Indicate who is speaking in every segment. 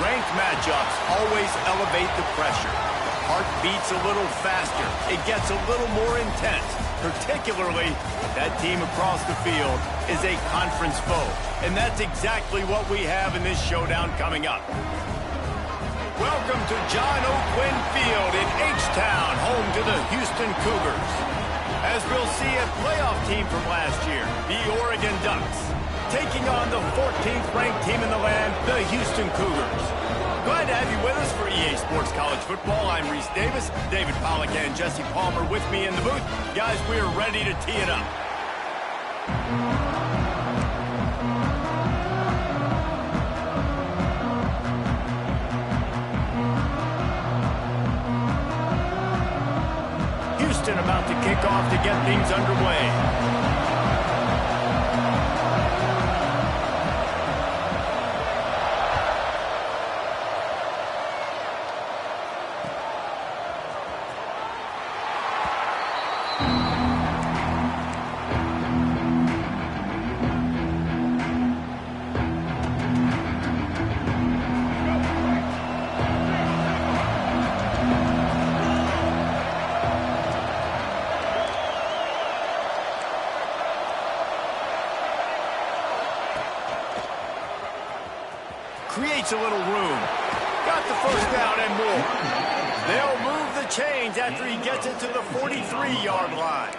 Speaker 1: Ranked matchups always elevate the pressure. The heart beats a little faster. It gets a little more intense, particularly if that team across the field is a conference foe. And that's exactly what we have in this showdown coming up. Welcome to John O. Quinn Field in H-Town, home to the Houston Cougars. As we'll see, a playoff team from last year, the Oregon Ducks, taking on the 14th ranked team in the land, the Houston Cougars. Glad to have you with us for EA Sports College Football. I'm Reese Davis, David Pollack and Jesse Palmer with me in the booth. Guys, we are ready to tee it up. Houston about to kick off to get things underway. Creates a little room. Got the first down and more. They'll move the chains after he gets it to the 43-yard line.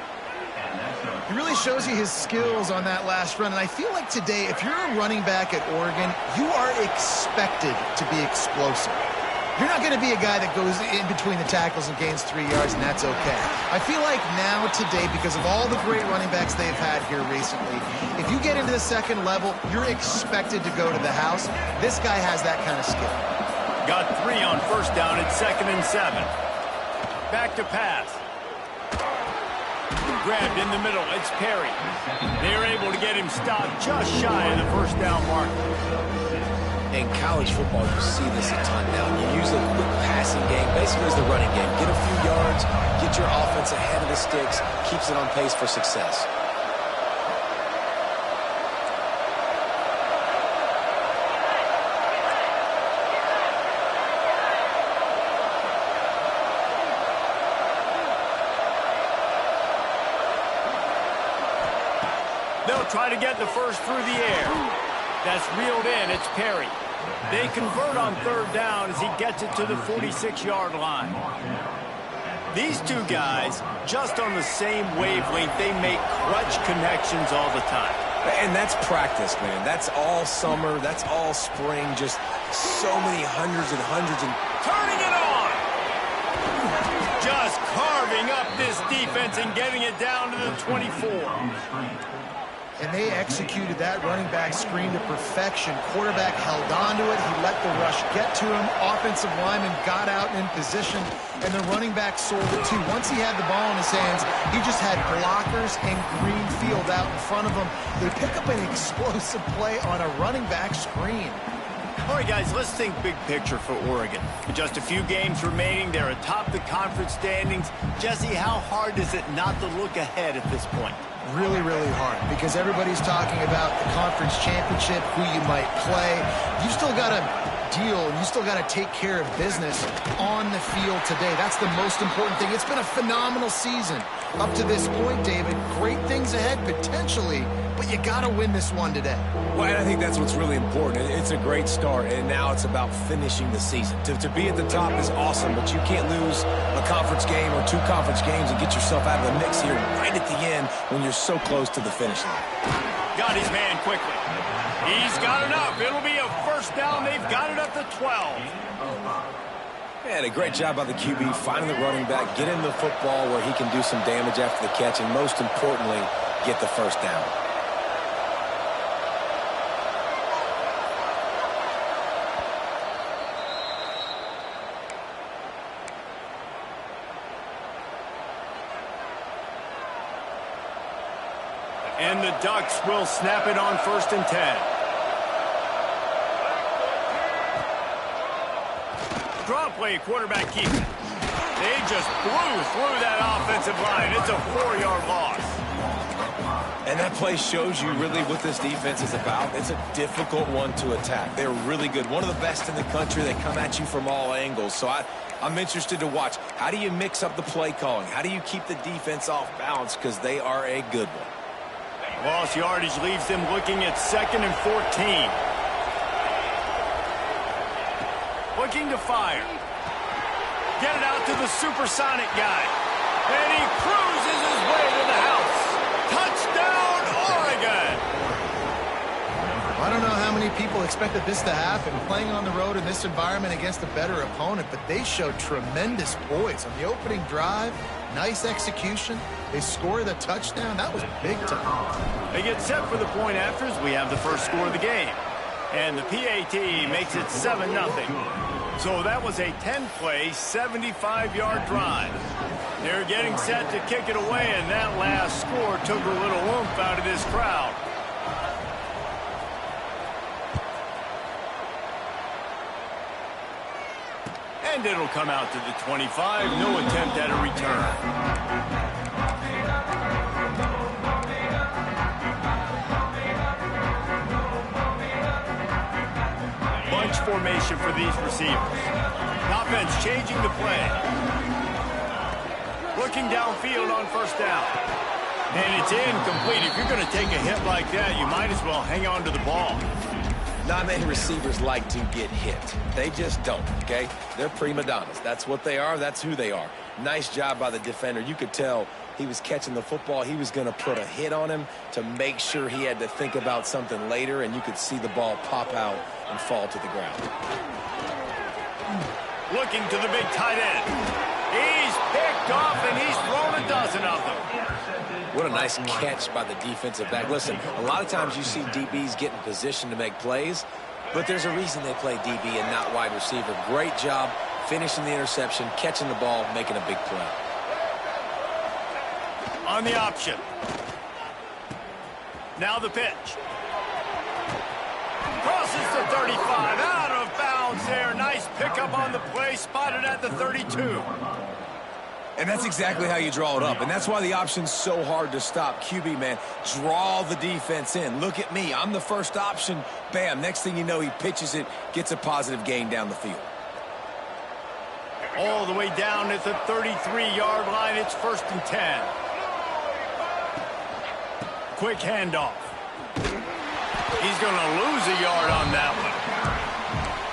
Speaker 2: He really shows you his skills on that last run. And I feel like today, if you're a running back at Oregon, you are expected to be explosive. You're not going to be a guy that goes in between the tackles and gains 3 yards, and that's okay. I feel like now, today, because of all the great running backs they've had here recently, if you get into the second level, you're expected to go to the house. This guy has that kind of skill.
Speaker 1: Got 3 on first down at 2nd and 7. Back to pass. Grabbed in the middle. It's Perry. They're able to get him stopped just shy of the first down mark.
Speaker 3: In college football, you see this a ton now. You use a quick passing game, basically as the running game. Get a few yards, get your offense ahead of the sticks, keeps it on pace for success.
Speaker 1: They'll try to get the first through the air. That's reeled in. It's Perry. They convert on 3rd down as he gets it to the 46-yard line. These two guys, just on the same wavelength, they make clutch connections all the time.
Speaker 3: And that's practice, man. That's all summer. That's all spring. Just so many hundreds and hundreds. And
Speaker 1: turning it on! Just carving up this defense and getting it down to the 24.
Speaker 2: And they executed that running back screen to perfection. Quarterback held on to it. He let the rush get to him. Offensive lineman got out in position, and the running back sold it too. Once he had the ball in his hands, he just had blockers and green field out in front of him. They pick up an explosive play on a running back screen.
Speaker 1: All right, guys, let's think big picture for Oregon. With just a few games remaining, they're atop the conference standings. Jesse, how hard is it not to look ahead at this point?
Speaker 2: Really, really hard, because everybody's talking about the conference championship, who you might play. You still got to deal, and you still got to take care of business on the field today. That's the most important thing. It's been a phenomenal season up to this point, David. Great things ahead, potentially, but you got to win this one today.
Speaker 3: Well, and I think that's what's really important. It's a great start, and now it's about finishing the season. To be at the top is awesome, but you can't lose a conference game or 2 conference games and get yourself out of the mix here right at the end when you're so close to the finish line.
Speaker 1: Got his man quickly. He's got enough. It'll be a first down. They've got it at the 12.
Speaker 3: Man, a great job by the QB, finding the running back, get him the football where he can do some damage after the catch, and most importantly, get the first down.
Speaker 1: And the Ducks will snap it on 1st and 10. Draw play, quarterback keeps it. They just blew through that offensive line. It's a 4-yard loss.
Speaker 3: And that play shows you really what this defense is about. It's a difficult one to attack. They're really good. One of the best in the country. They come at you from all angles. So I'm interested to watch. How do you mix up the play calling? How do you keep the defense off balance? Because they are a good one.
Speaker 1: Lost yardage leaves them looking at 2nd and 14. Looking to fire. Get it out to the supersonic guy. And he cruises his way to the house. Touchdown, Oregon!
Speaker 2: I don't know how many people expected this to happen, playing on the road in this environment against a better opponent, but they showed tremendous poise on the opening drive. Nice execution. They scored a touchdown. That was big time.
Speaker 1: They get set for the point afters. We have the first score of the game. And the PAT makes it 7-0. So that was a 10-play, 75-yard drive. They're getting set to kick it away, and that last score took a little oomph out of this crowd. And it'll come out to the 25. No attempt at a return. Bunch formation for these receivers. Offense changing the play. Looking downfield on first down. And it's incomplete. If you're going to take a hit like that, you might as well hang on to the ball.
Speaker 3: Not many receivers like to get hit. They just don't, okay? They're prima donnas. That's what they are. That's who they are. Nice job by the defender. You could tell he was catching the football. He was going to put a hit on him to make sure he had to think about something later, and you could see the ball pop out and fall to the ground.
Speaker 1: Looking to the big tight end. He's picked off, and he's thrown a dozen of them.
Speaker 3: What a nice catch by the defensive back. Listen, a lot of times you see DBs get in position to make plays, but there's a reason they play DB and not wide receiver. Great job finishing the interception, catching the ball, making a big play.
Speaker 1: On the option. Now the pitch. Crosses the 35, out of bounds there. Nice pickup on the play, spotted at the 32.
Speaker 3: And that's exactly how you draw it up. And that's why the option's so hard to stop. QB, man, draw the defense in. Look at me. I'm the first option. Bam. Next thing you know, he pitches it, gets a positive gain down the field.
Speaker 1: All the way down at the 33-yard line. It's 1st and 10. Quick handoff. He's going to lose a yard on that one.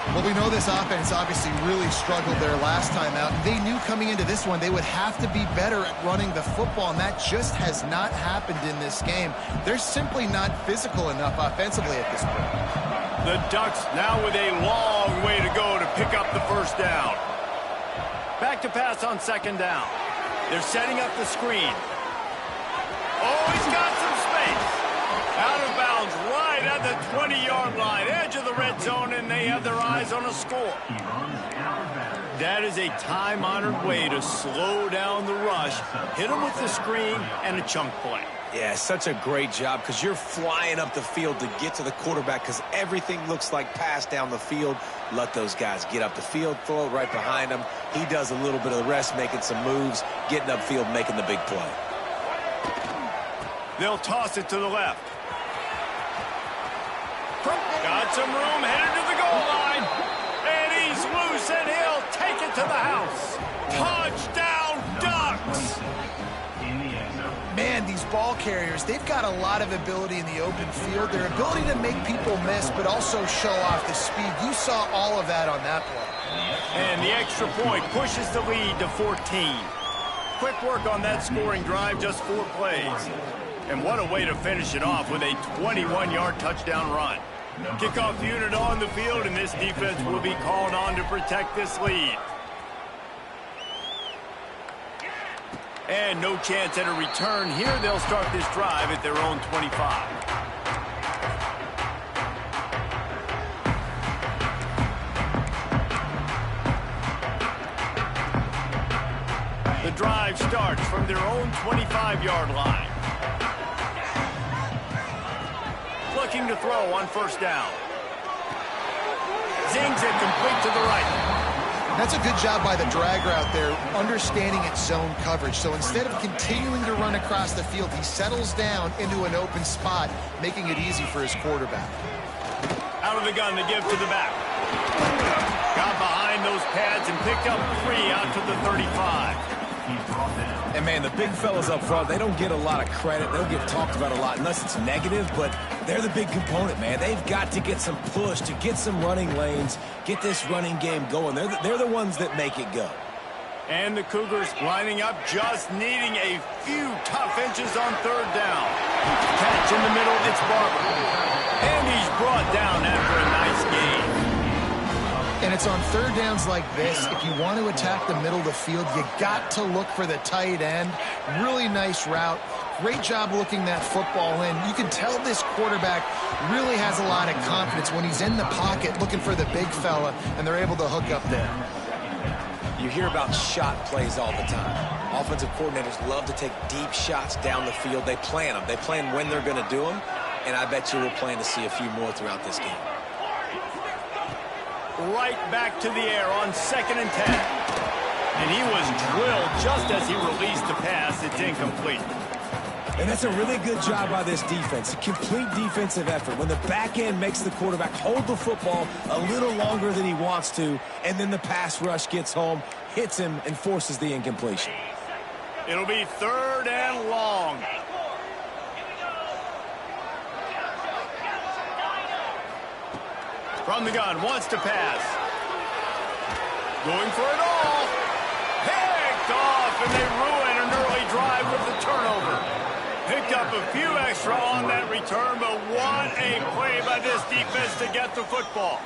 Speaker 2: Well, we know this offense obviously really struggled their last time out. They knew coming into this one they would have to be better at running the football, and that just has not happened in this game. They're simply not physical enough offensively at this point.
Speaker 1: The Ducks now with a long way to go to pick up the first down. Back to pass on 2nd down. They're setting up the screen. Oh, he's got some space. Out of bounds right at the 20-yard line. Edge of the red zone, and they have their eyes on a score. That is a time-honored way to slow down the rush. Hit them with the screen and a chunk play.
Speaker 3: Yeah, such a great job because you're flying up the field to get to the quarterback because everything looks like pass down the field. Let those guys get up the field, throw it right behind him. He does a little bit of the rest, making some moves, getting upfield, making the big play.
Speaker 1: They'll toss it to the left. Got some room, headed to the goal line. And he's loose, and he'll take it to the house. Touchdown, Ducks!
Speaker 2: Man, these ball carriers, they've got a lot of ability in the open field. Their ability to make people miss, but also show off the speed. You saw all of that on that play.
Speaker 1: And the extra point pushes the lead to 14. Quick work on that scoring drive, just 4 plays. And what a way to finish it off with a 21-yard touchdown run. Kickoff unit on the field, and this defense will be called on to protect this lead. And no chance at a return here. They'll start this drive at their own 25. The drive starts from their own 25-yard line. Looking to throw on 1st down. Zings it complete to the right.
Speaker 2: That's a good job by the drag route there, understanding its zone coverage. So instead of continuing to run across the field, he settles down into an open spot, making it easy for his quarterback.
Speaker 1: Out of the gun to give to the back. Got behind those pads and picked up 3 out to the 35.
Speaker 3: And, man, the big fellas up front, they don't get a lot of credit. They don't get talked about a lot unless it's negative, but they're the big component, man. They've got to get some push, to get some running lanes, get this running game going. They're the ones that make it go.
Speaker 1: And the Cougars lining up, just needing a few tough inches on 3rd down. Catch in the middle, it's Barber. And he's brought down after a nice gain.
Speaker 2: And it's on 3rd downs like this. If you want to attack the middle of the field, you got to look for the tight end. Really nice route. Great job looking that football in. You can tell this quarterback really has a lot of confidence when he's in the pocket looking for the big fella, and they're able to hook up there.
Speaker 3: You hear about shot plays all the time. Offensive coordinators love to take deep shots down the field. They plan them. They plan when they're going to do them, and I bet you we'll plan to see a few more throughout this game.
Speaker 1: Right back to the air on 2nd and 10. And he was drilled just as he released the pass. It's incomplete.
Speaker 3: And that's a really good job by this defense. A complete defensive effort. When the back end makes the quarterback hold the football a little longer than he wants to, and then the pass rush gets home, hits him, and forces the incompletion.
Speaker 1: It'll be 3rd and long. From the gun, wants to pass. Going for it all. Picked off, and they ruin an early drive with the turnover. Picked up a few extra on that return, but what a play by this defense to get the football.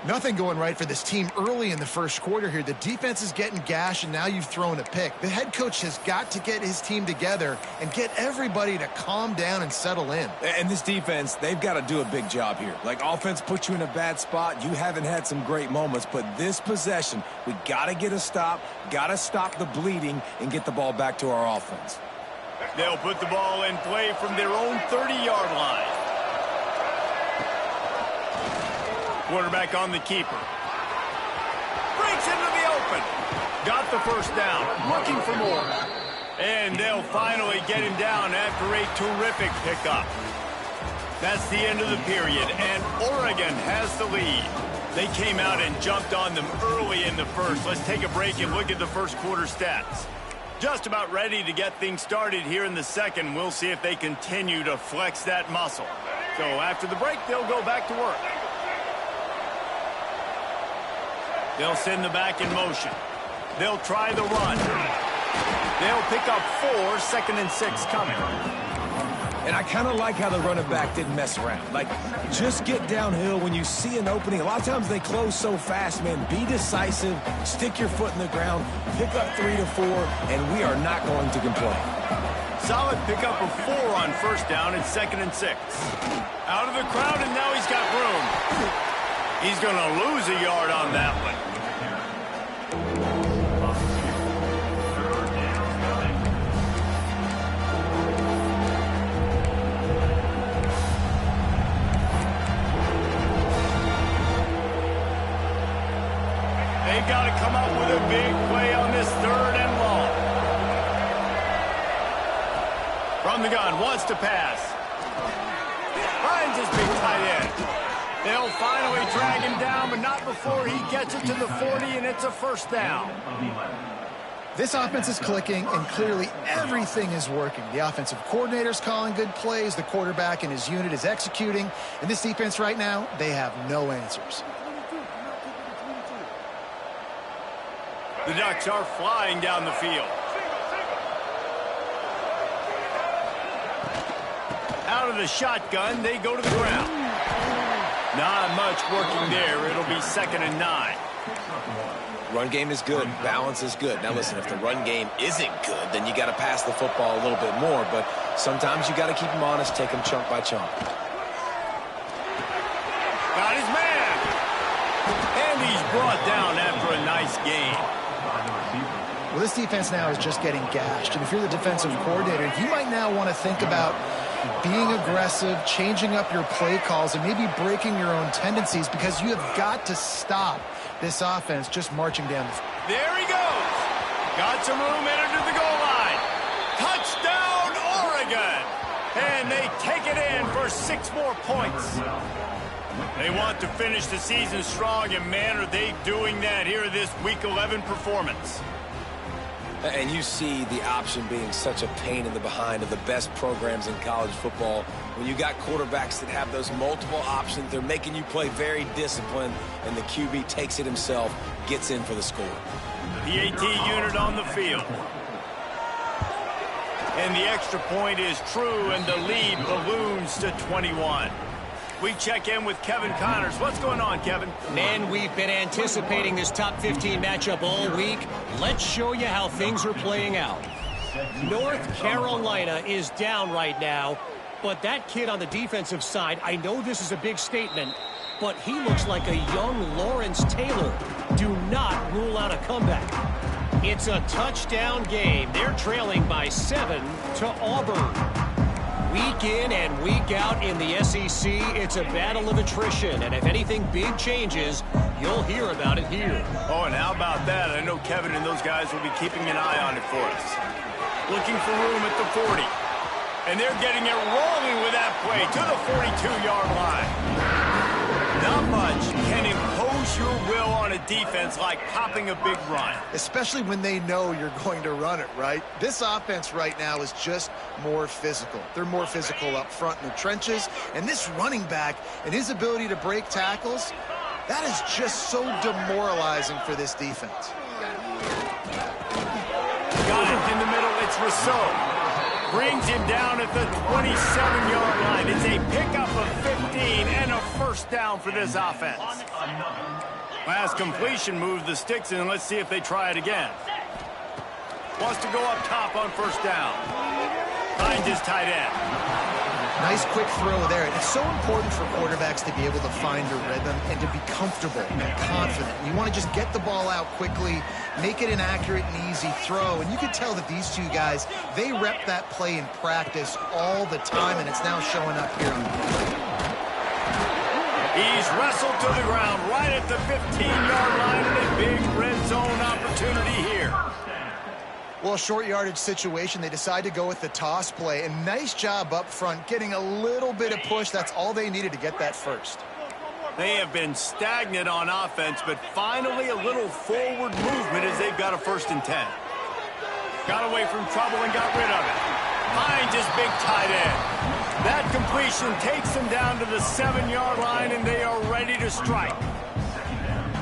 Speaker 2: Nothing going right for this team early in the 1st quarter here. The defense is getting gashed, and now you've thrown a pick. The head coach has got to get his team together and get everybody to calm down and settle in.
Speaker 3: And this defense, they've got to do a big job here. Like, offense puts you in a bad spot. You haven't had some great moments, but this possession, we got to get a stop, got to stop the bleeding, and get the ball back to our offense.
Speaker 1: They'll put the ball in play from their own 30-yard line. Quarterback on the keeper. Breaks into the open. Got the 1st down. Looking for more. And they'll finally get him down after a terrific pickup. That's the end of the period, and Oregon has the lead. They came out and jumped on them early in the 1st. Let's take a break and look at the 1st quarter stats. Just about ready to get things started here in the 2nd. We'll see if they continue to flex that muscle. So after the break, they'll go back to work. They'll send the back in motion. They'll try the run. They'll pick up 4, 2nd and 6 coming.
Speaker 3: And I kind of like how the running back didn't mess around. Like, just get downhill when you see an opening. A lot of times they close so fast, man. Be decisive, stick your foot in the ground, pick up 3 to 4, and we are not going to complain.
Speaker 1: Solid pickup of 4 on 1st down and 2nd and 6. Out of the crowd, and now he's got room. He's going to lose a yard on that one. They've got to come up with a big play on this 3rd and long. From the gun, wants to pass. Finds his big tight end. They'll finally drag him down, but not before he gets it to the 40, and it's a 1st down.
Speaker 2: This offense is clicking, and clearly everything is working. The offensive coordinator's calling good plays. The quarterback and his unit is executing. And this defense right now, they have no answers.
Speaker 1: The Ducks are flying down the field. Out of the shotgun, they go to the ground. Not much working there. It'll be 2nd and 9.
Speaker 3: Run game is good. Balance is good. Now, listen, if the run game isn't good, then you got to pass the football a little bit more. But sometimes you got to keep them honest, take them chunk by chunk.
Speaker 1: Got his man. And he's brought down after a nice gain.
Speaker 2: Well, this defense now is just getting gashed. And if you're the defensive coordinator, you might now want to think about being aggressive, changing up your play calls, and maybe breaking your own tendencies, because you have got to stop This offense just marching down the field.
Speaker 1: There he goes. Got some room headed to the goal line. Touchdown, Oregon. And they take it in for 6 more points. They want to finish the season strong, and man, are they doing that here in this Week 11 performance.
Speaker 3: And you see the option being such a pain in the behind of the best programs in college football. When you got quarterbacks that have those multiple options, they're making you play very disciplined, and the QB takes it himself, gets in for the score.
Speaker 1: PAT unit on the field. And the extra point is true, and the lead balloons to 21. We check in with Kevin Connors. What's going on, Kevin?
Speaker 4: Man, we've been anticipating this top 15 matchup all week. Let's show you how things are playing out. North Carolina is down right now, but that kid on the defensive side, I know this is a big statement, but he looks like a young Lawrence Taylor. Do not rule out a comeback. It's a touchdown game. They're trailing by 7 to Auburn. Week in and week out in the SEC, it's a battle of attrition. And if anything big changes, you'll hear about it here.
Speaker 1: Oh, and how about that? I know Kevin and those guys will be keeping an eye on it for us. Looking for room at the 40. And they're getting it rolling with that play to the 42-yard line. Not much can impose your will on a defense like popping a big run.
Speaker 2: Especially when they know you're going to run it, right? This offense right now is just more physical. They're more physical up front in the trenches. And this running back and his ability to break tackles, that is just so demoralizing for this defense.
Speaker 1: Got it in the middle. It's Rousseau. Brings him down at the 27-yard line. It's a pickup of 15 and a first down for this offense. Last completion moved the sticks in. Let's see if they try it again. Wants to go up top on first down. Finds his tight end.
Speaker 2: Nice quick throw there. It's so important for quarterbacks to be able to find a rhythm and to be comfortable and confident. You want to just get the ball out quickly, make it an accurate and easy throw. And you can tell that these two guys, they rep that play in practice all the time, and it's now showing up here on the field.
Speaker 1: He's wrestled to the ground right at the 15-yard line, and a big red zone opportunity here.
Speaker 2: Well, short yardage situation, they decide to go with the toss play. And nice job up front, getting a little bit of push. That's all they needed to get that first.
Speaker 1: They have been stagnant on offense, but finally a little forward movement as they've got a 1st and 10. Got away from trouble and got rid of it. Finds his big tight end. That completion takes them down to the 7-yard line, and they are ready to strike.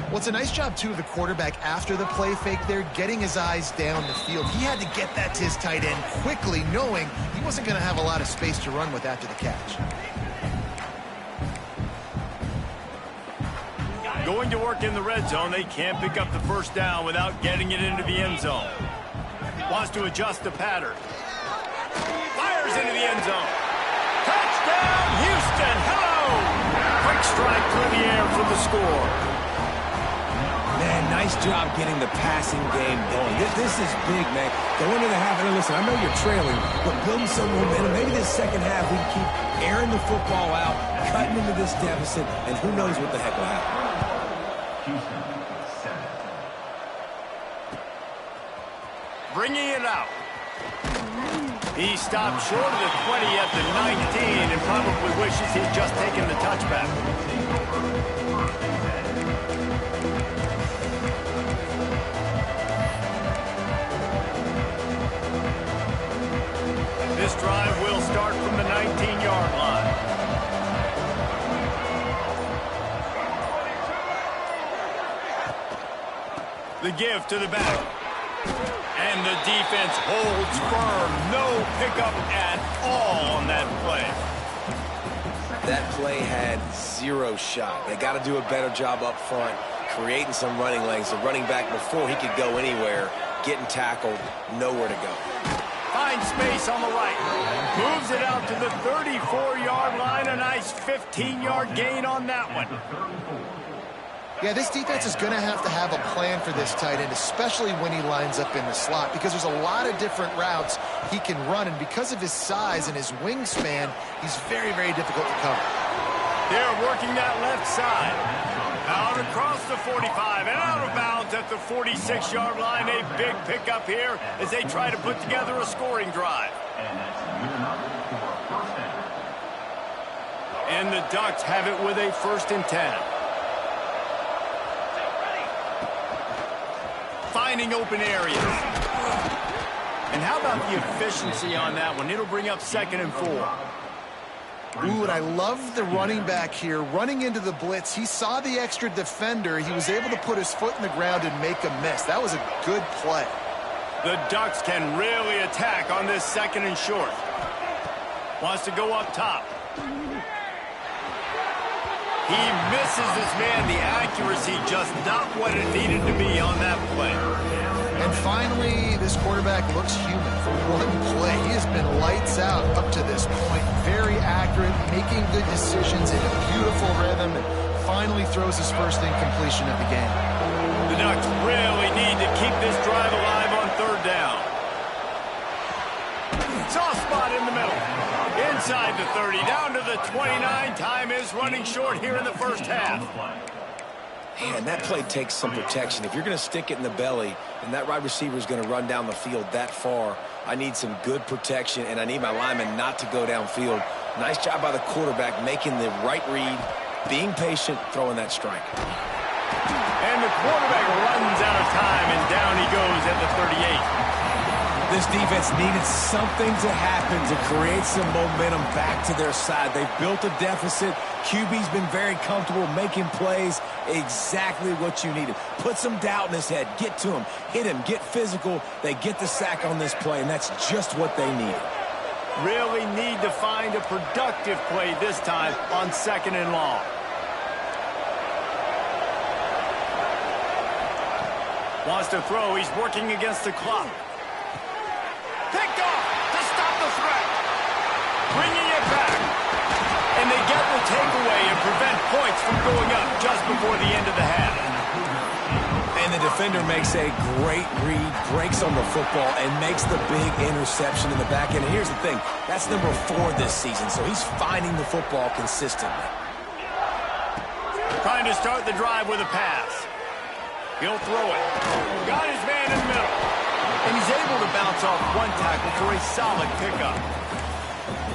Speaker 2: Well, it's a nice job, too, of the quarterback after the play fake there, getting his eyes down the field. He had to get that to his tight end quickly, knowing he wasn't going to have a lot of space to run with after the catch.
Speaker 1: Going to work in the red zone, they can't pick up the first down without getting it into the end zone. Wants to adjust the pattern. Fires into the end zone. Touchdown, Houston! Hello! Quick strike through the air for the score.
Speaker 3: Man, nice job getting the passing game going. This is big, man. Go into the half, and listen, I know you're trailing, but building some momentum. Maybe this second half we can keep airing the football out, cutting into this deficit, and who knows what the heck will happen.
Speaker 1: Bringing it out. He stopped short of the 20 at the 19 and probably wishes he'd just taken the touchback. This drive will start from the 19-yard line. The give to the back. And the defense holds firm. No pickup at all on that play.
Speaker 3: That play had 0 shot. They got to do a better job up front, creating some running lanes. The running back, before he could go anywhere, getting tackled, nowhere to go.
Speaker 1: Finds space on the right. Moves it out to the 34-yard line. A nice 15-yard gain on that one.
Speaker 2: Yeah, this defense is going to have a plan for this tight end, especially when he lines up in the slot, because there's a lot of different routes he can run, and because of his size and his wingspan, he's very, very difficult to cover.
Speaker 1: They're working that left side. Out across the 45 and out of bounds at the 46-yard line. A big pickup here as they try to put together a scoring drive. And the Ducks have it with a 1st and 10. Finding open areas. And how about the efficiency on that one? It'll bring up 2nd and 4.
Speaker 2: Ooh, and I love the running back here. Running into the blitz, he saw the extra defender. He was able to put his foot in the ground and make a miss. That was a good play.
Speaker 1: The Ducks can really attack on this 2nd and short. Wants to go up top. He misses this man. The accuracy just not what it needed to be on that play.
Speaker 2: And finally, this quarterback looks human for one play. He has been lights out up to this point. Very accurate, making good decisions in a beautiful rhythm, and finally throws his first incompletion of the game.
Speaker 1: The Ducks really need to keep this drive alive on 3rd down. Soft spot in the middle. Inside the 30, down to the 29. Time is running short here in the first half.
Speaker 3: Man, that play takes some protection. If you're going to stick it in the belly and that wide receiver is going to run down the field that far, I need some good protection, and I need my lineman not to go downfield. Nice job by the quarterback making the right read, being patient, throwing that strike.
Speaker 1: And the quarterback runs out of time, and down he goes at the 38.
Speaker 3: This defense needed something to happen to create some momentum back to their side. They've built a deficit. QB's been very comfortable making plays. Exactly what you needed. Put some doubt in his head. Get to him. Hit him. Get physical. They get the sack on this play, and that's just what they needed.
Speaker 1: Really need to find a productive play this time on 2nd and long. Wants to throw. He's working against the clock. Picked off to stop the threat. Bringing it back. And they get the takeaway and prevent points from going up just before the end of the half.
Speaker 3: And the defender makes a great read, breaks on the football, and makes the big interception in the back end. And here's the thing. That's number 4 this season, so he's finding the football consistently.
Speaker 1: Trying to start the drive with a pass. He'll throw it. Got his man in the middle. And he's able to bounce off one tackle for a solid pickup.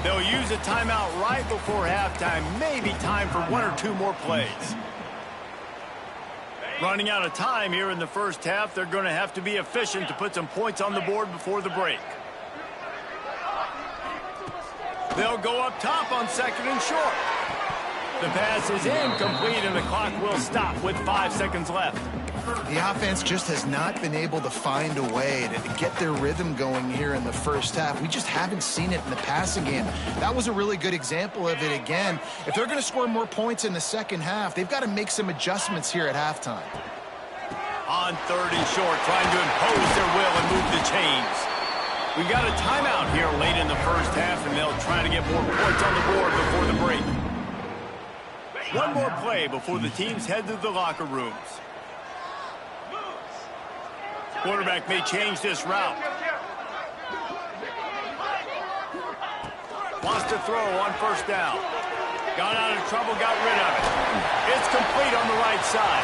Speaker 1: They'll use a timeout right before halftime. Maybe time for 1 or 2 more plays. Running out of time here in the first half. They're going to have to be efficient to put some points on the board before the break. They'll go up top on 2nd and short. The pass is incomplete, and the clock will stop with 5 seconds left.
Speaker 2: The offense just has not been able to find a way to get their rhythm going here in the first half. We just haven't seen it in the passing game. That was a really good example of it again. If they're going to score more points in the second half, they've got to make some adjustments here at halftime.
Speaker 1: On 3rd and short, trying to impose their will and move the chains. We got a timeout here late in the first half, and they'll try to get more points on the board before the break. One more play before the teams head to the locker rooms. Quarterback may change this route. Wants to throw on 1st down. Got out of trouble, got rid of it. It's complete on the right side.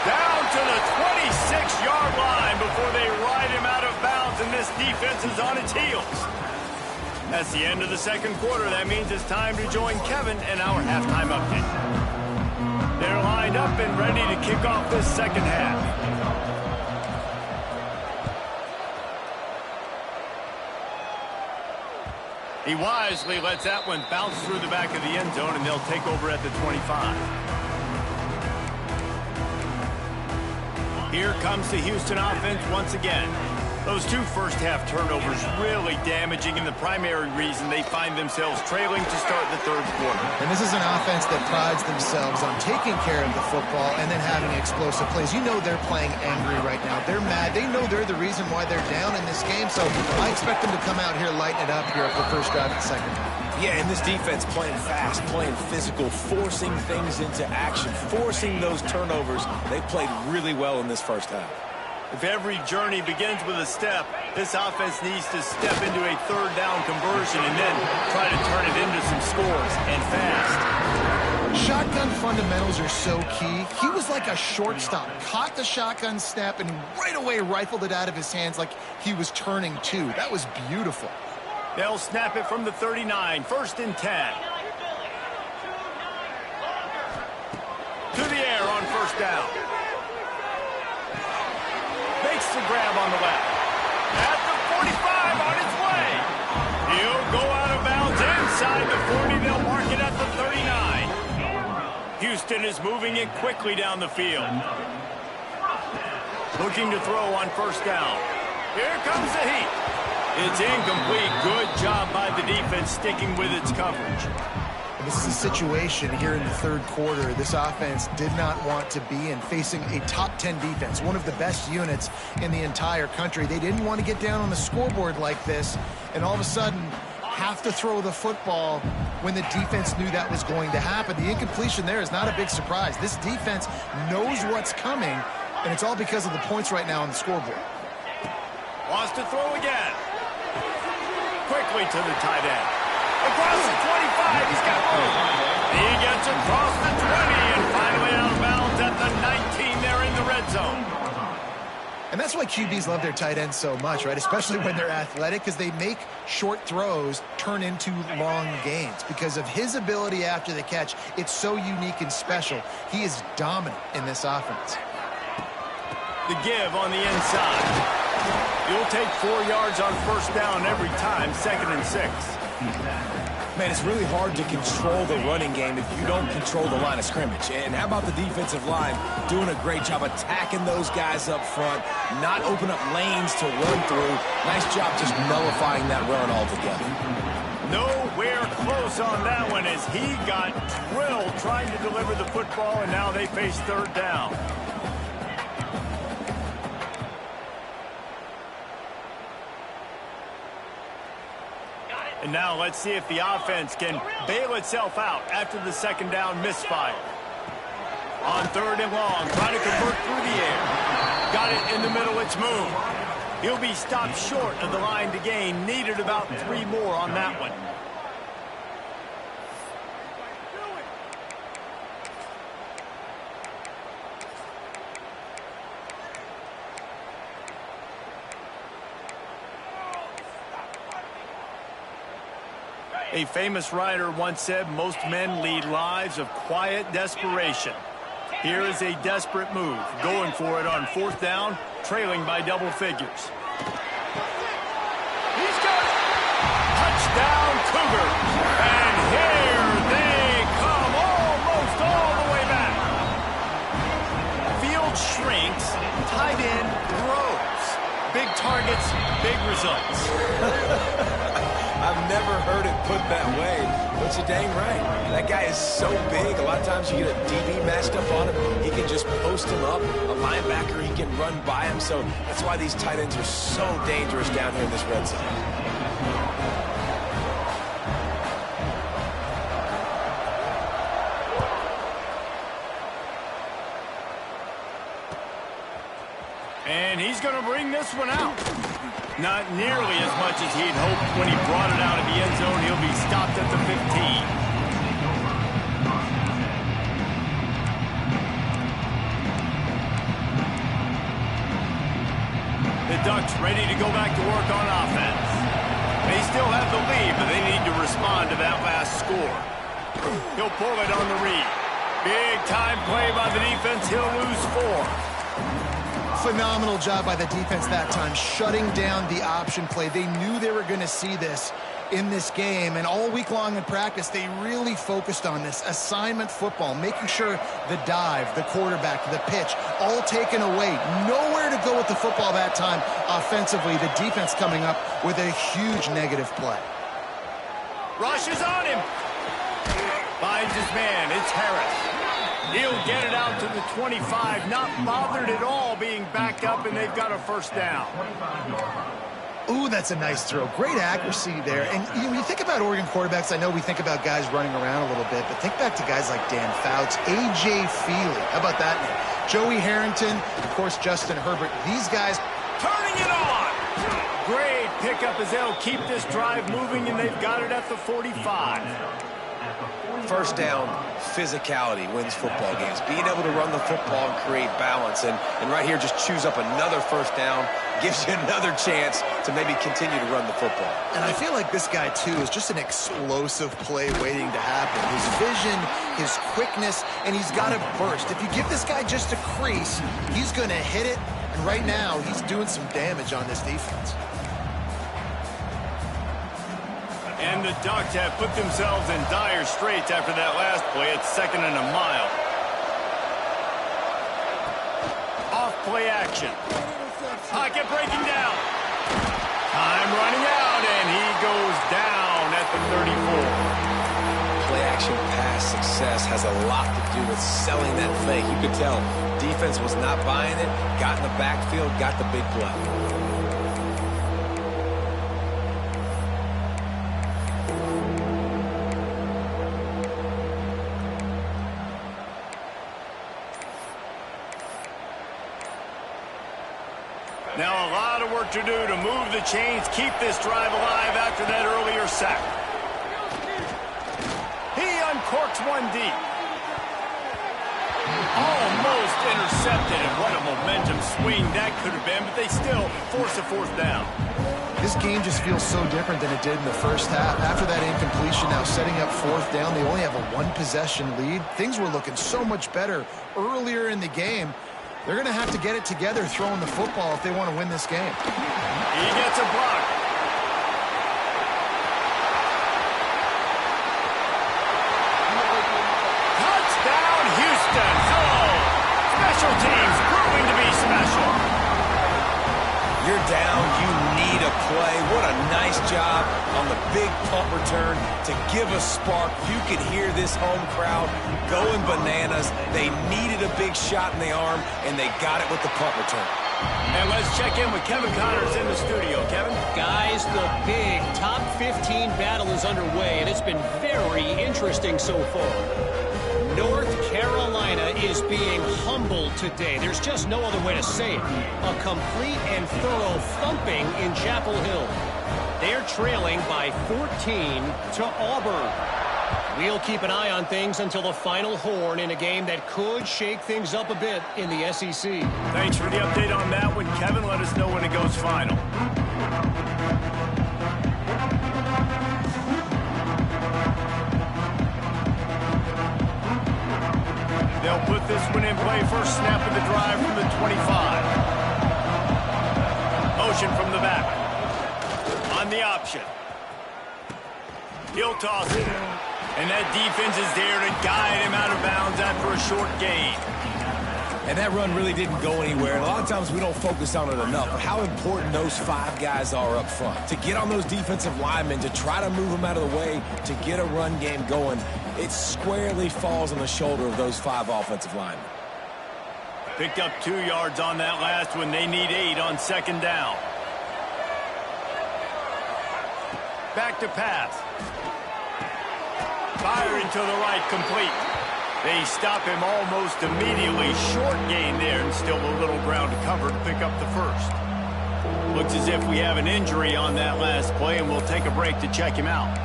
Speaker 1: Down to the 26-yard line before they ride him out of bounds, and this defense is on its heels. That's the end of the 2nd quarter. That means it's time to join Kevin and our halftime update. They're lined up and ready to kick off this second half. He wisely lets that one bounce through the back of the end zone, and they'll take over at the 25. Here comes the Houston offense once again. Those 2 first-half turnovers really damaging, and the primary reason they find themselves trailing to start the 3rd quarter.
Speaker 2: And this is an offense that prides themselves on taking care of the football and then having explosive plays. You know they're playing angry right now. They're mad. They know they're the reason why they're down in this game, so I expect them to come out here, lighten it up here for the first drive of the second half.
Speaker 3: Yeah, and this defense playing fast, playing physical, forcing things into action, forcing those turnovers. They played really well in this first half.
Speaker 1: If every journey begins with a step, this offense needs to step into a third down conversion and then try to turn it into some scores, and fast.
Speaker 2: Shotgun fundamentals are so key. He was like a shortstop, caught the shotgun snap and right away rifled it out of his hands like he was turning two. That was beautiful.
Speaker 1: They'll snap it from the 39, 1st and 10. To the air on 1st down. Makes the grab on the left. At the 45 on its way. He'll go out of bounds inside the 40. They'll mark it at the 39. Houston is moving it quickly down the field. Looking to throw on 1st down. Here comes the heat. It's incomplete. Good job by the defense sticking with its coverage.
Speaker 2: This is a situation here in the 3rd quarter this offense did not want to be in, facing a top 10 defense, one of the best units in the entire country. They didn't want to get down on the scoreboard like this and all of a sudden have to throw the football when the defense knew that was going to happen. The incompletion there is not a big surprise. This defense knows what's coming, and it's all because of the points right now on the scoreboard.
Speaker 1: Wants to throw again. Quickly to the tight end. Across the 25, he's got room. He gets across the 20 and finally out of bounds at the 19 there in the red zone.
Speaker 2: And that's why QBs love their tight ends so much, right? Especially when they're athletic, because they make short throws turn into long gains. Because of his ability after the catch, it's so unique and special. He is dominant in this offense.
Speaker 1: The give on the inside. You'll take 4 yards on 1st down every time, 2nd and 6.
Speaker 3: Man, it's really hard to control the running game if you don't control the line of scrimmage. And how about the defensive line doing a great job attacking those guys up front, not open up lanes to run through. Nice job just nullifying that run altogether.
Speaker 1: Nowhere close on that one as he got drilled trying to deliver the football, and now they face 3rd down. And now let's see if the offense can bail itself out after the 2nd down misfire. On 3rd and long, trying to convert through the air. Got it in the middle, it's moved. He'll be stopped short of the line to gain. Needed about 3 more on that one. A famous writer once said, most men lead lives of quiet desperation. Here is a desperate move, going for it on 4th down, trailing by double figures. He's got it! Touchdown Cougars! And here they come, almost all the way back. Field shrinks, tight end grows. Big targets, big results.
Speaker 3: I've never heard it put that way, but you're dang right. That guy is so big, a lot of times you get a DB matched up on him. He can just post him up. A linebacker, he can run by him. So that's why these tight ends are so dangerous down here in this red zone.
Speaker 1: And he's going to bring this one out. Not nearly as much as he'd hoped when he brought it out of the end zone. He'll be stopped at the 15. The Ducks ready to go back to work on offense. They still have the lead, but they need to respond to that last score. He'll pull it on the read. Big time play by the defense. He'll lose 4.
Speaker 2: Phenomenal job by the defense that time, shutting down the option play. They knew they were going to see this in this game, and all week long in practice, they really focused on this assignment football, making sure the dive, the quarterback, the pitch, all taken away. Nowhere to go with the football that time offensively. The defense coming up with a huge negative play.
Speaker 1: Rushes on him. Finds his man. It's Harris. He'll get it out to the 25, not bothered at all being backed up, and they've got a 1st down.
Speaker 2: Ooh, that's a nice throw. Great accuracy there. And when you think about Oregon quarterbacks, I know we think about guys running around a little bit, but think back to guys like Dan Fouts, A.J. Feely. How about that name? Joey Harrington, of course, Justin Herbert. These guys
Speaker 1: turning it on. Great pickup as they'll keep this drive moving, and they've got it at the 45.
Speaker 3: First down, physicality wins football games. Being able to run the football and create balance. And right here, just choose up another first down, gives you another chance to maybe continue to run the football.
Speaker 2: And I feel like this guy, too, is just an explosive play waiting to happen. His vision, his quickness, and he's got a burst. If you give this guy just a crease, he's going to hit it. And right now, he's doing some damage on this defense.
Speaker 1: And the Ducks have put themselves in dire straits after that last play. It's 2nd and a mile. Off play action. Pocket breaking down. Time running out, and he goes down at the 34.
Speaker 3: Play action pass success has a lot to do with selling that fake. You could tell defense was not buying it, got in the backfield, got the big play.
Speaker 1: Now a lot of work to do to move the chains, keep this drive alive after that earlier sack. He uncorks one deep. Almost intercepted, and what a momentum swing that could have been, but they still force a 4th down.
Speaker 2: This game just feels so different than it did in the first half. After that incompletion, now setting up 4th down, they only have a 1-possession lead. Things were looking so much better earlier in the game. They're going to have to get it together throwing the football if they want to win this game.
Speaker 1: He gets a block. Touchdown, Houston. Hello. Special teams proving to be special.
Speaker 3: You're down, you need a play. What a nice job on the big punt return to give a spark. You could hear this home crowd going bananas. They needed a big shot in the arm, and they got it with the punt return.
Speaker 1: And let's check in with Kevin Connors in the studio. Kevin?
Speaker 4: Guys, the big top 15 battle is underway, and it's been very interesting so far. North Carolina is being humbled today. There's just no other way to say it. A complete and thorough thumping in Chapel Hill. They're trailing by 14 to Auburn. We'll keep an eye on things until the final horn in a game that could shake things up a bit in the SEC.
Speaker 1: Thanks for the update on that one, Kevin. Let us know when it goes final. They'll put this one in play. First snap of the drive from the 25. Motion from the back. On the option. He'll toss it. And that defense is there to guide him out of bounds after a short gain.
Speaker 3: And that run really didn't go anywhere. And a lot of times we don't focus on it enough, but how important those 5 guys are up front. To get on those defensive linemen, to try to move them out of the way, to get a run game going, it squarely falls on the shoulder of those 5 offensive linemen.
Speaker 1: Picked up 2 yards on that last one. They need 8 on 2nd down. Back to pass. Firing to the right, complete. They stop him almost immediately. Short gain there, and still a little ground to cover to pick up the first. Looks as if we have an injury on that last play, and we'll take a break to check him out.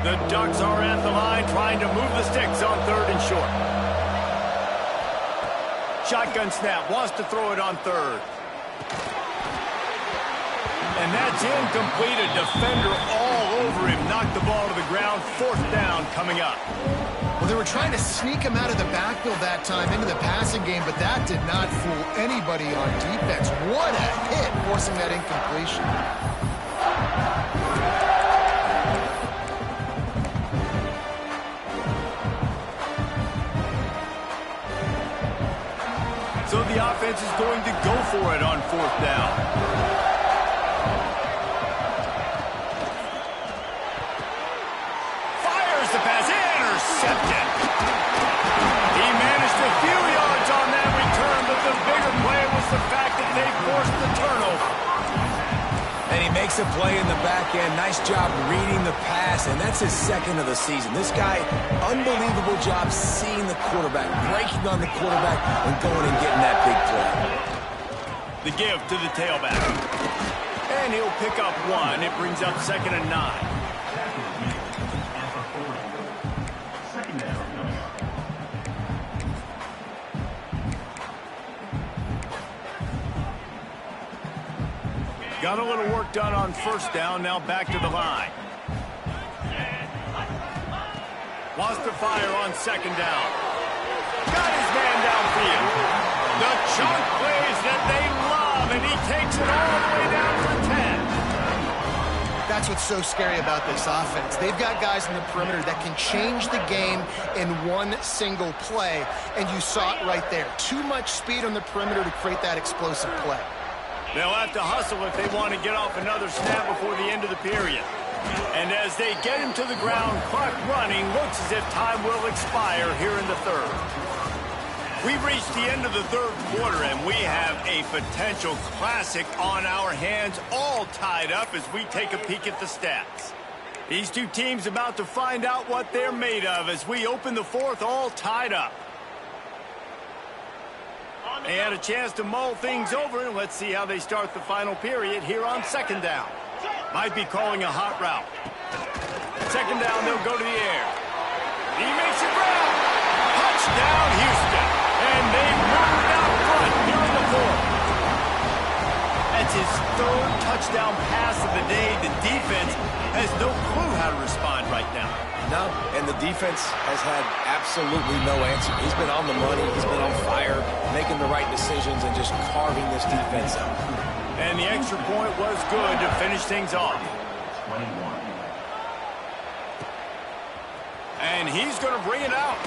Speaker 1: The Ducks are at the line trying to move the sticks on 3rd and short. Shotgun snap, wants to throw it on 3rd. And that's incomplete. A defender all over him. Knocked the ball to the ground. 4th down coming up.
Speaker 2: Well, they were trying to sneak him out of the backfield that time into the passing game, but that did not fool anybody on defense. What a hit, forcing that incompletion.
Speaker 1: So the offense is going to go for it on 4th down. The pass intercepted. He managed a few yards on that return, but the bigger play was the fact that they forced the turnover.
Speaker 3: And he makes a play in the back end. Nice job reading the pass, and that's his second of the season. This guy, unbelievable job seeing the quarterback, breaking on the quarterback, and going and getting that big play.
Speaker 1: The give to the tailback. And he'll pick up one. It brings up 2nd and 9. Got a little work done on 1st down, now back to the line. Wants to fire on 2nd down. Got his man downfield. The chunk plays that they love, and he takes it all the way down to 10.
Speaker 2: That's what's so scary about this offense. They've got guys in the perimeter that can change the game in one single play, and you saw it right there. Too much speed on the perimeter to create that explosive play.
Speaker 1: They'll have to hustle if they want to get off another snap before the end of the period. And as they get him to the ground, clock running, looks as if time will expire here in the 3rd. We've reached the end of the 3rd quarter, and we have a potential classic on our hands, all tied up as we take a peek at the stats. These two teams about to find out what they're made of as we open the 4th, all tied up. They had a chance to mull things over, and let's see how they start the final period here on 2nd down. Might be calling a hot route. 2nd down, they'll go to the air. He makes it grab. Touchdown, Houston. And they moved out front here in the 4th. That's his 3rd touchdown pass of the day. The defense has no clue how to respond right now.
Speaker 3: No, and the defense has had absolutely no answer. He's been on the money. He's been on fire, making the right decisions and just carving this defense up.
Speaker 1: And the extra point was good to finish things off. And he's going to bring it out.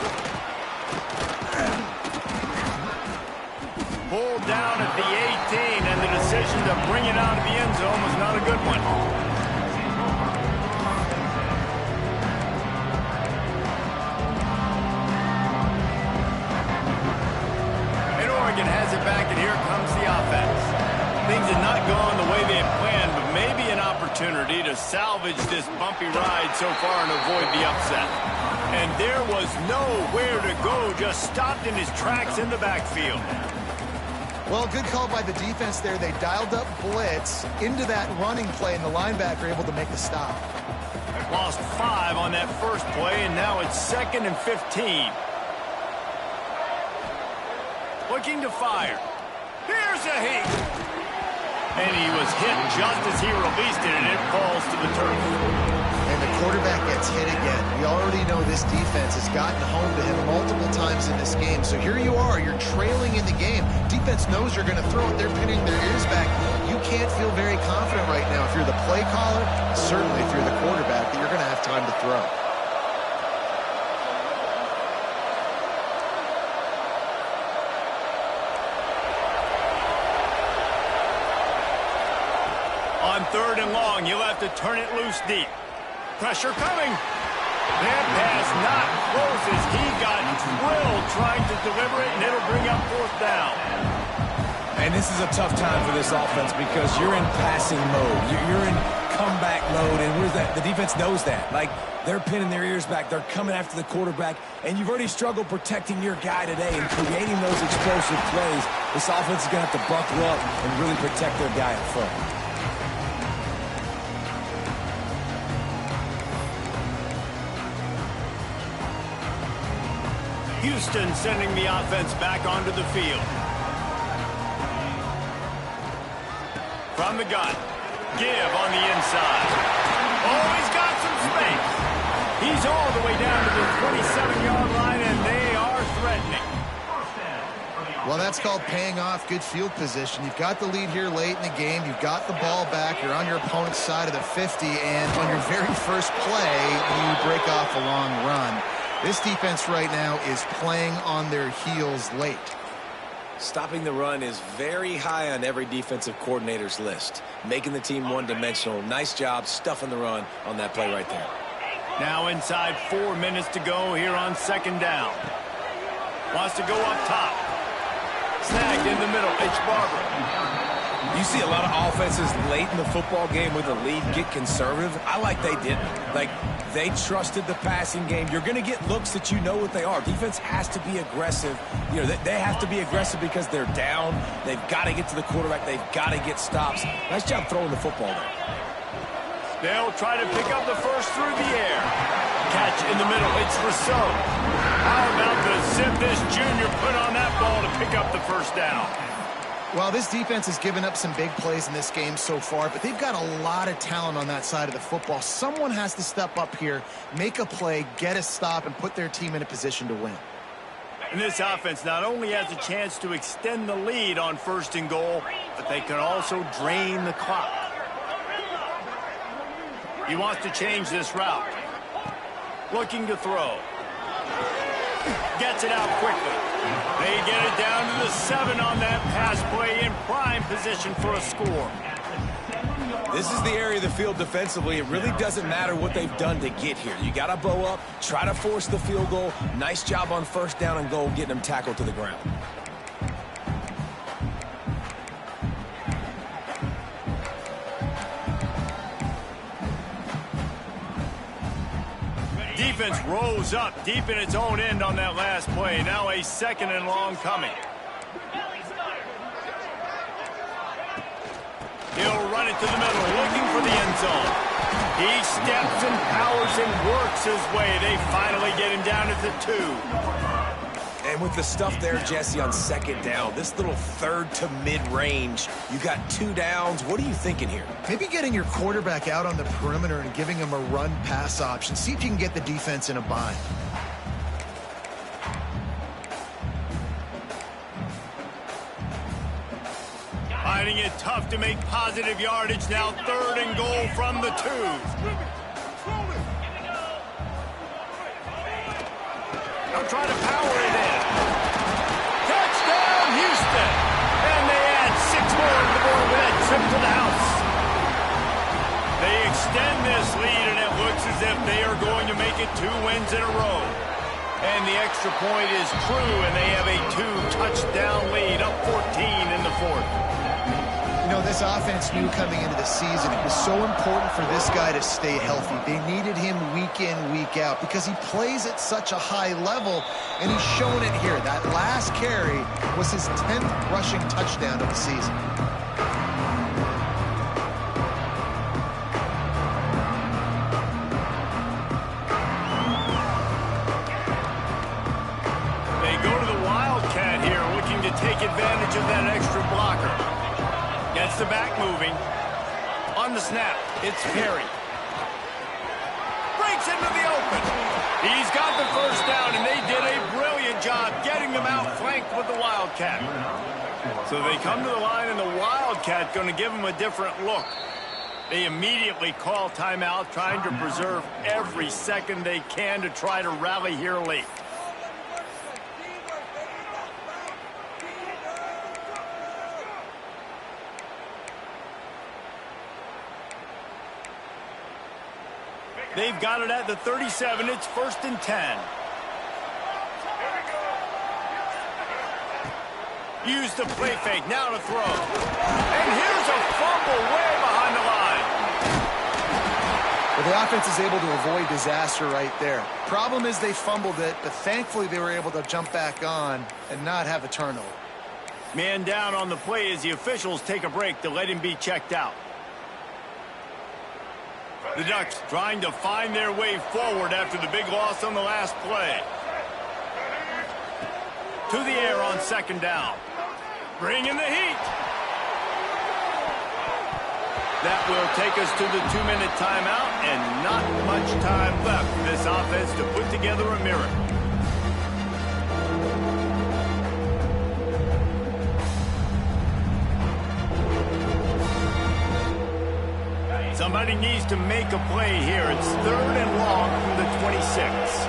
Speaker 1: Pulled down at the 18, and the decision to bring it out of the end zone was not a good one. Has it back, and here comes the offense. Things had not gone the way they had planned, but maybe an opportunity to salvage this bumpy ride so far and avoid the upset. And there was nowhere to go, just stopped in his tracks in the backfield.
Speaker 2: Well, good call by the defense there. They dialed up blitz into that running play, and the linebacker able to make the stop.
Speaker 1: Lost 5 on that first play, and now it's 2nd and 15. Looking to fire. Here's a hit. And he was hit just as he released it, and it falls to the turf.
Speaker 2: And the quarterback gets hit again. We already know this defense has gotten home to him multiple times in this game. So here you are, you're trailing in the game. Defense knows you're going to throw it. They're pinning their ears back. You can't feel very confident right now if you're the play caller, certainly if you're the quarterback, that you're going to have time to throw.
Speaker 1: On 3rd and long, you'll have to turn it loose deep. Pressure coming. That pass not close as he got drilled trying to deliver it, and it'll bring up 4th down.
Speaker 3: And this is a tough time for this offense because you're in passing mode. You're in comeback mode, and where's that? The defense knows that. Like, they're pinning their ears back. They're coming after the quarterback, and you've already struggled protecting your guy today and creating those explosive plays. This offense is going to have to buckle up and really protect their guy up front.
Speaker 1: Houston sending the offense back onto the field. From the gun. Give on the inside. Oh, he's got some space. He's all the way down to the 27-yard line, and they are threatening.
Speaker 2: Well, that's called paying off good field position. You've got the lead here late in the game. You've got the ball back. You're on your opponent's side of the 50, and on your very first play, you break off a long run. This defense right now is playing on their heels late.
Speaker 3: Stopping the run is very high on every defensive coordinator's list. Making the team one-dimensional. Nice job stuffing the run on that play right there.
Speaker 1: Now inside 4 minutes to go here on 2nd down. Wants to go up top. Snagged in the middle. It's Barber.
Speaker 3: You see a lot of offenses late in the football game with a lead get conservative. I like they didn't. Like, they trusted the passing game. You're going to get looks that you know what they are. Defense has to be aggressive. You know, they have to be aggressive because they're down. They've got to get to the quarterback. They've got to get stops. Nice job throwing the football there.
Speaker 1: They'll try to pick up the first through the air. Catch in the middle. It's Rousseau. How about the zip this junior put on that ball to pick up the first down?
Speaker 2: Well, this defense has given up some big plays in this game so far, but they've got a lot of talent on that side of the football. Someone has to step up here, make a play, get a stop, and put their team in a position to win.
Speaker 1: And this offense not only has a chance to extend the lead on 1st and goal, but they can also drain the clock. He wants to change this route. Looking to throw. Gets it out quickly. They get it down to the 7 on that pass play, in prime position for a score.
Speaker 3: This is the area of the field defensively. It really doesn't matter what they've done to get here. You got to bow up, try to force the field goal. Nice job on 1st down and goal, getting them tackled to the ground.
Speaker 1: Defense rose up deep in its own end on that last play. Now a 2nd and long coming. He'll run it to the middle, looking for the end zone. He steps and powers and works his way. They finally get him down at the 2.
Speaker 3: And with the stuff there, Jesse, on 2nd down, this little 3rd to mid-range, you got 2 downs. What are you thinking here?
Speaker 2: Maybe getting your quarterback out on the perimeter and giving him a run-pass option. See if you can get the defense in a bind.
Speaker 1: Finding it tough to make positive yardage. Now 3rd and goal from the 2. They'll try to power it in. Touchdown, Houston! And they add 6 more to the board with that trip to the house. They extend this lead, and it looks as if they are going to make it 2 wins in a row. And the extra point is true, and they have a 2-touchdown lead, up 14 in the 4th.
Speaker 2: You know, this offense knew coming into the season it was so important for this guy to stay healthy. They needed him week in, week out because he plays at such a high level, and he's shown it here. That last carry was his 10th rushing touchdown of the season.
Speaker 1: They go to the Wildcat here, looking to take advantage of that extra blocker. Gets the back moving. On the snap, it's Perry. Breaks into the open. He's got the 1st down, and they did a brilliant job getting them out flanked with the Wildcat. So they come to the line, and the Wildcat going to give them a different look. They immediately call timeout, trying to preserve every second they can to try to rally here late. They've got it at the 37. It's 1st and 10. Use the play fake. Now to throw. And here's a fumble way behind the line.
Speaker 2: Well, the offense is able to avoid disaster right there. Problem is they fumbled it, but thankfully they were able to jump back on and not have a turnover.
Speaker 1: Man down on the play as the officials take a break to let him be checked out. The Ducks trying to find their way forward after the big loss on the last play. To the air on 2nd down. Bring in the heat. That will take us to the 2-minute timeout, and not much time left for this offense to put together a miracle. Somebody needs to make a play here. It's 3rd and long from the 26.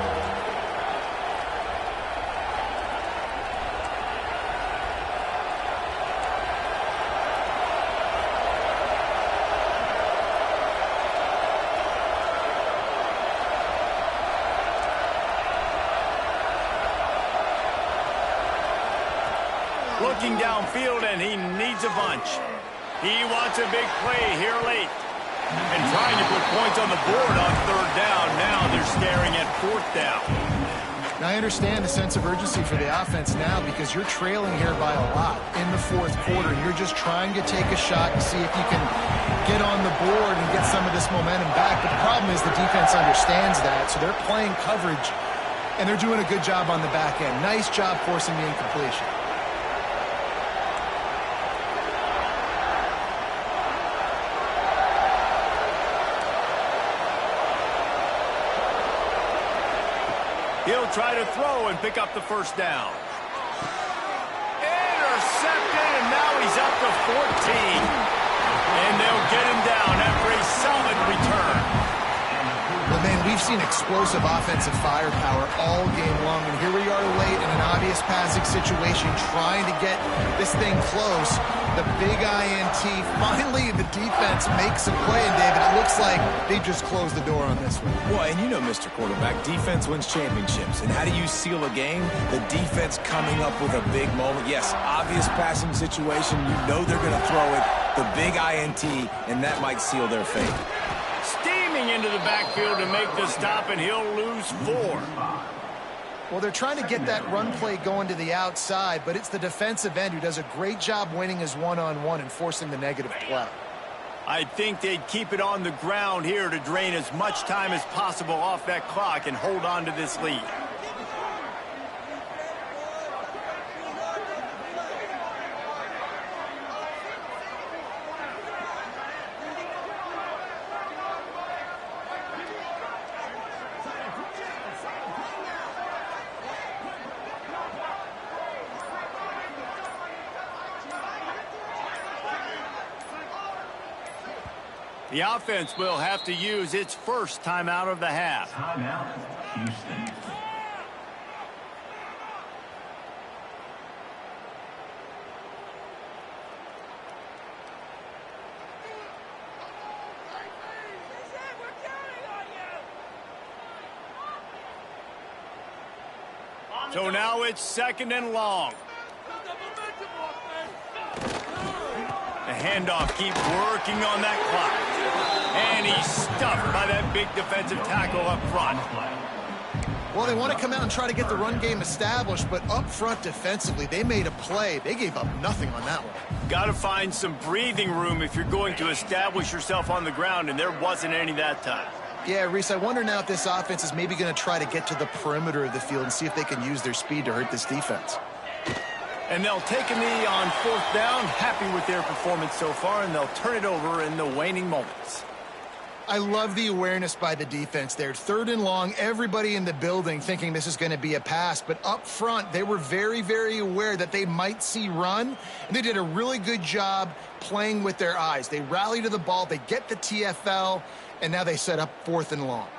Speaker 1: Looking downfield, and he needs a bunch. He wants a big play here late. And trying to put points on the board on third down. Now they're staring at fourth down.
Speaker 2: Now, I understand the sense of urgency for the offense now because you're trailing here by a lot in the fourth quarter. You're just trying to take a shot and see if you can get on the board and get some of this momentum back. But the problem is the defense understands that, so they're playing coverage, and they're doing a good job on the back end. Nice job forcing the incompletion.
Speaker 1: He'll try to throw and pick up the first down. Intercepted, and now he's up to 14. And they'll get him down after a solid return.
Speaker 2: Well, man, we've seen explosive offensive firepower all game long, and here we are late in an obvious passing situation trying to get this thing close. The big INT, finally the defense makes a play, and David, it looks like they just closed the door on this one.
Speaker 3: Well, and you know, Mr. Quarterback, defense wins championships. And how do you seal a game? The defense coming up with a big moment. Yes, obvious passing situation. You know they're going to throw it. The big INT, and that might seal their fate.
Speaker 1: Steaming into the backfield to make the stop, and he'll lose 4.
Speaker 2: Well, they're trying to get that run play going to the outside, but it's the defensive end who does a great job winning his one-on-one and forcing the negative play.
Speaker 1: I think they'd keep it on the ground here to drain as much time as possible off that clock and hold on to this lead. The offense will have to use its first timeout of the half.
Speaker 5: Timeout, Houston.
Speaker 1: So now it's 2nd and long. The handoff keeps working on that clock. And he's stuffed by that big defensive tackle up front.
Speaker 2: Well, they want to come out and try to get the run game established, but up front defensively, they made a play. They gave up nothing on that one.
Speaker 1: Got to find some breathing room if you're going to establish yourself on the ground, and there wasn't any that time.
Speaker 2: Yeah, Reese, I wonder now if this offense is maybe going to try to get to the perimeter of the field and see if they can use their speed to hurt this defense.
Speaker 1: And they'll take a knee on 4th down, happy with their performance so far, and they'll turn it over in the waning moments.
Speaker 2: I love the awareness by the defense there. 3rd and long, everybody in the building thinking this is going to be a pass, but up front, they were very, very aware that they might see run, and they did a really good job playing with their eyes. They rally to the ball, they get the TFL, and now they set up 4th and long.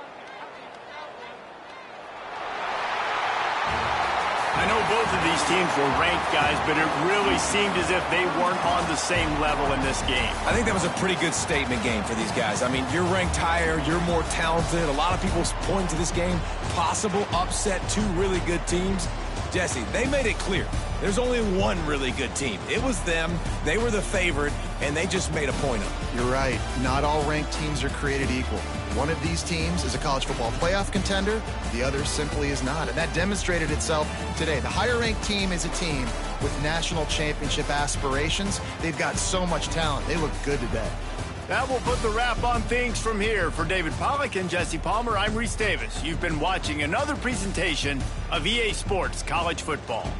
Speaker 1: I know both of these teams were ranked, guys, but it really seemed as if they weren't on the same level in this game.
Speaker 3: I think that was a pretty good statement game for these guys. I mean, you're ranked higher, you're more talented. A lot of people point to this game, possible upset, 2 really good teams. Jesse, they made it clear. There's only one really good team. It was them. They were the favorite, and they just made a point of it.
Speaker 2: You're right. Not all ranked teams are created equal. One of these teams is a college football playoff contender. The other simply is not. And that demonstrated itself today. The higher-ranked team is a team with national championship aspirations. They've got so much talent. They look good today.
Speaker 1: That will put the wrap on things from here. For David Pollack and Jesse Palmer, I'm Reese Davis. You've been watching another presentation of EA Sports College Football.